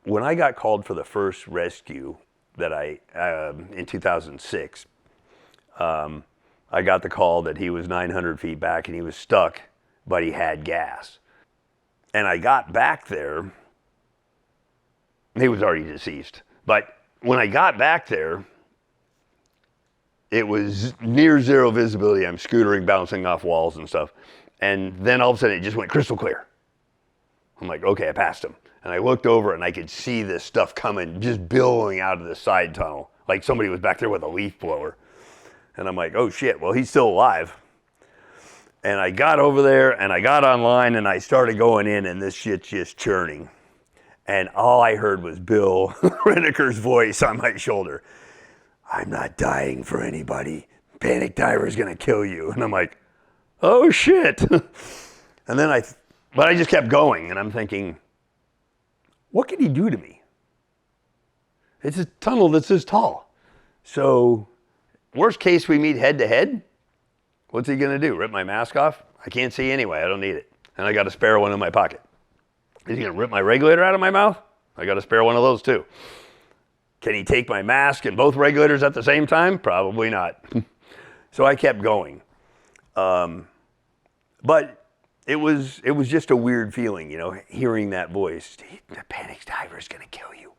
when I got called for the first rescue that in 2006, I got the call that he was 900 feet back and he was stuck, but he had gas. And I got back there, he was already deceased. But when I got back there, it was near zero visibility. I'm scootering, bouncing off walls and stuff. And then all of a sudden it just went crystal clear. I'm like, okay, I passed him. And I looked over and I could see this stuff coming, just billowing out of the side tunnel. Like somebody was back there with a leaf blower. And I'm like, oh shit, well, he's still alive. And I got over there and I got online and I started going in and this shit's just churning. And all I heard was Bill Reneker's voice on my shoulder. I'm not dying for anybody. Panic diver's gonna kill you. And I'm like, oh shit. And then but I just kept going and I'm thinking, what can he do to me? It's a tunnel that's this tall. So worst case, we meet head to head. What's he gonna do? Rip my mask off? I can't see anyway, I don't need it. And I got a spare one in my pocket. Is he gonna rip my regulator out of my mouth? I got a spare one of those too. Can he take my mask and both regulators at the same time? Probably not. So I kept going. But it was just a weird feeling, you know, hearing that voice. The panic diver is gonna kill you.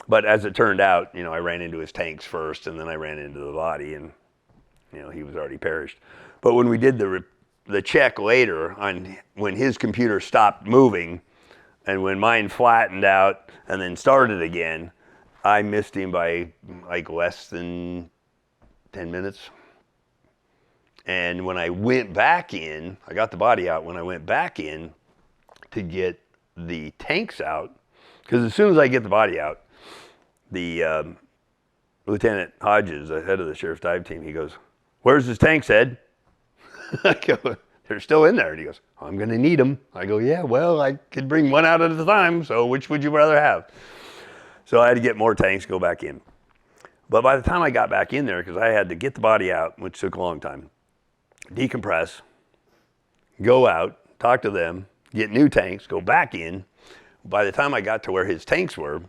But as it turned out, you know, I ran into his tanks first and then I ran into the body and, you know, he was already perished. But when we did the check later on when his computer stopped moving and when mine flattened out and then started again, I missed him by like less than 10 minutes. And when I went back in, I got the body out. When I went back in to get the tanks out, because as soon as I get the body out, the Lieutenant Hodges, the head of the sheriff's dive team, he goes, "Where's his tanks, Ed?" I go, "They're still in there." And he goes, "I'm going to need them." I go, "Yeah, well, I could bring one out at a time, so which would you rather have?" So I had to get more tanks, go back in. But by the time I got back in there, because I had to get the body out, which took a long time, decompress, go out, talk to them, get new tanks, go back in. By the time I got to where his tanks were,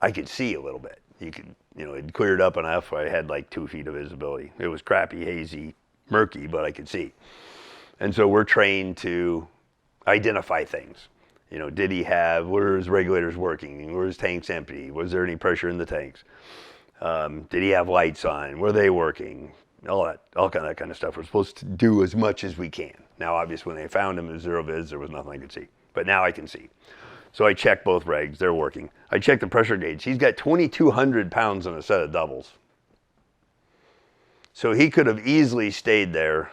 I could see a little bit. It cleared up enough. I had like 2 feet of visibility. It was crappy, hazy, murky, but I could see. And so we're trained to identify things. You know, were his regulators working? Were his tanks empty? Was there any pressure in the tanks? Did he have lights on? Were they working? All that kind of stuff. We're supposed to do as much as we can. Now, obviously, when they found him in zero viz, there was nothing I could see. But now I can see. So I checked both regs. They're working. I checked the pressure gauge. He's got 2,200 pounds in a set of doubles. So he could have easily stayed there.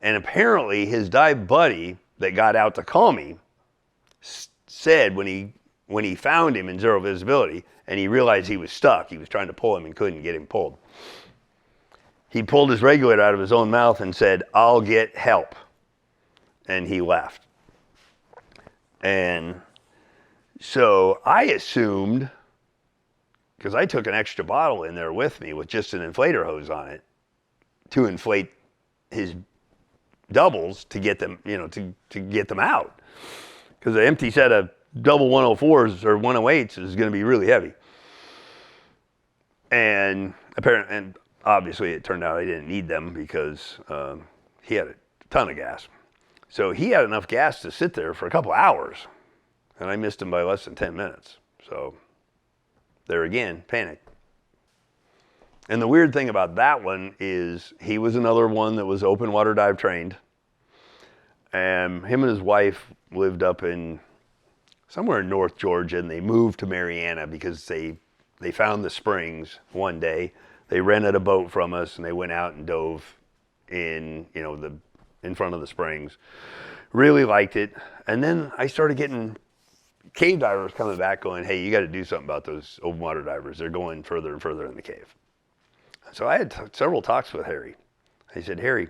And apparently, his dive buddy that got out to call me said when he found him in zero visibility and he realized he was stuck, he was trying to pull him and couldn't get him pulled. He pulled his regulator out of his own mouth and said, "I'll get help." And he left. And so I assumed, because I took an extra bottle in there with me with just an inflator hose on it to inflate his doubles to get them, to get them out. Because an empty set of double 104s or 108s is going to be really heavy. And obviously it turned out I didn't need them because he had a ton of gas. So he had enough gas to sit there for a couple hours. And I missed him by less than 10 minutes. So there again, panic. And the weird thing about that one is he was another one that was open water dive trained. And him and his wife lived up in somewhere in North Georgia, and they moved to Marianna because they found the springs one day. They rented a boat from us, and they went out and dove in front of the springs. Really liked it. And then I started getting cave divers coming back going, "Hey, you got to do something about those open water divers. They're going further and further in the cave." So I had several talks with Harry. I said, "Harry,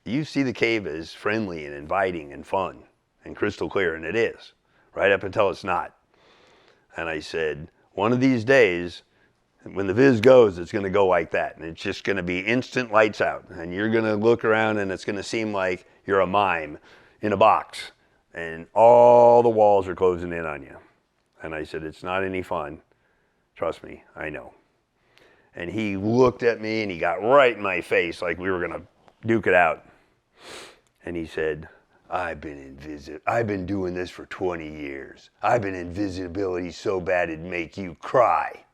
you see the cave as friendly and inviting and fun and crystal clear, and it is, right up until it's not." And I said, "One of these days, when the viz goes, it's going to go like that. And it's just going to be instant lights out. And you're going to look around and it's going to seem like you're a mime. in a box, and all the walls are closing in on you. And I said, it's not any fun. Trust me, I know. And he looked at me and he got right in my face like we were going to duke it out. And he said, I've been doing this for 20 years. I've been invisibility so bad it'd make you cry.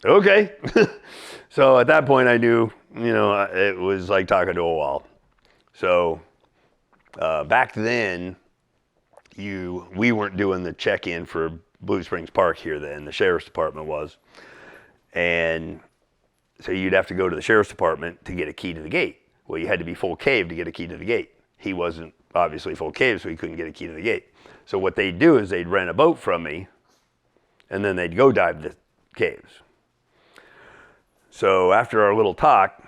Okay. So at that point I knew, it was like talking to a wall. So back then, we weren't doing the check-in for Blue Springs Park here then. The sheriff's department was. And so you'd have to go to the sheriff's department to get a key to the gate. Well, you had to be full cave to get a key to the gate. He wasn't obviously full cave, so he couldn't get a key to the gate. So what they'd do is they'd rent a boat from me, and then they'd go dive the caves. So after our little talk,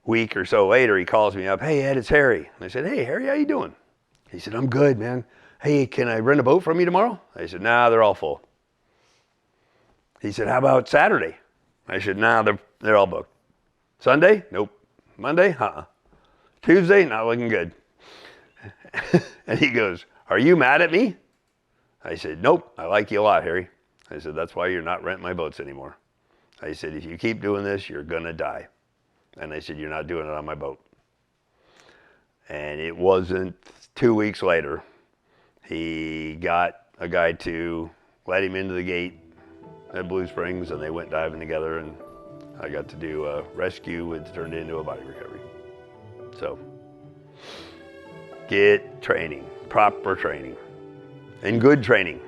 week or so later, he calls me up, hey, Ed, it's Harry. And I said, hey, Harry, how you doing? He said, I'm good, man. Hey, can I rent a boat from you tomorrow? I said, nah, they're all full. He said, how about Saturday? I said, nah, they're all booked. Sunday? Nope. Monday? Tuesday? Not looking good. And he goes, are you mad at me? I said, nope, I like you a lot, Harry. I said, that's why you're not renting my boats anymore. I said, if you keep doing this, you're gonna die. And I said, you're not doing it on my boat. And it wasn't 2 weeks later, he got a guy to let him into the gate at Blue Springs, and they went diving together, and I got to do a rescue, which turned into a body recovery. So, get training, proper training, and good training.